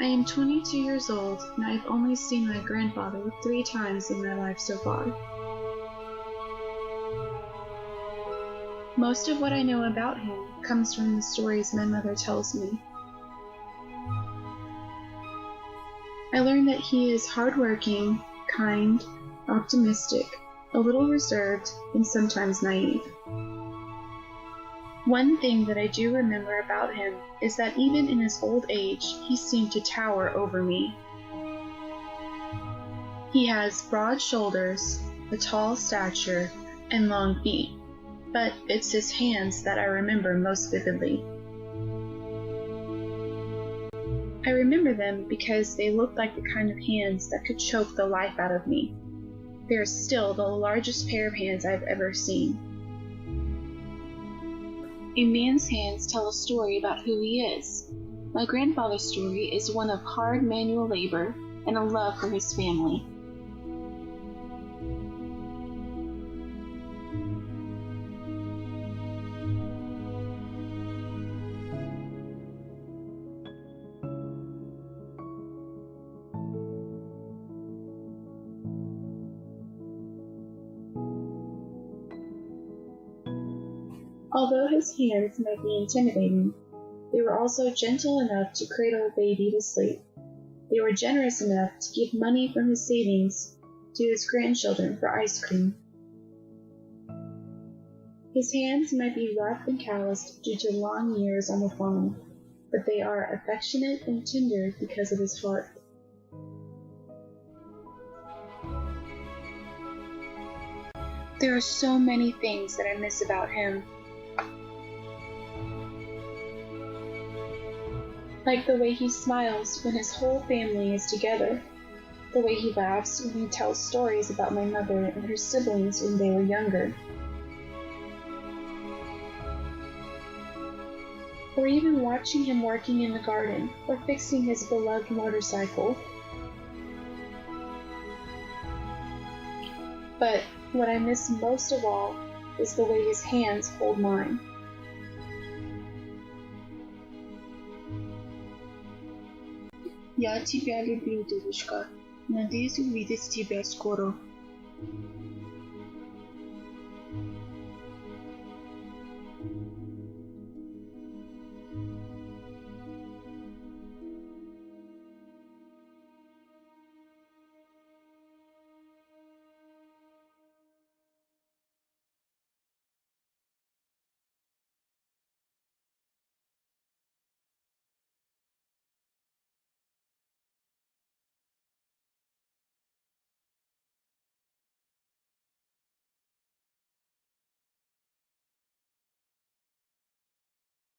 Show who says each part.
Speaker 1: I am 22 years old, and I've only seen my grandfather 3 times in my life so far. Most of what I know about him comes from the stories my mother tells me. I learned that he is hardworking, kind, optimistic, a little reserved, and sometimes naive. One thing that I do remember about him is that even in his old age, he seemed to tower over me. He has broad shoulders, a tall stature, and long feet, but it's his hands that I remember most vividly. I remember them because they looked like the kind of hands that could choke the life out of me. They are still the largest pair of hands I've ever seen. A man's hands tell a story about who he is. My grandfather's story is one of hard manual labor and a love for his family. Although his hands might be intimidating, they were also gentle enough to cradle a baby to sleep. They were generous enough to give money from his savings to his grandchildren for ice cream. His hands might be rough and calloused due to long years on the farm, but they are affectionate and tender because of his heart. There are so many things that I miss about him. Like the way he smiles when his whole family is together, the way he laughs when he tells stories about my mother and her siblings when they were younger, or even watching him working in the garden or fixing his beloved motorcycle. But what I miss most of all is the way his hands hold mine.
Speaker 2: Я тебя люблю, девушка. Надеюсь увидеть тебя скоро.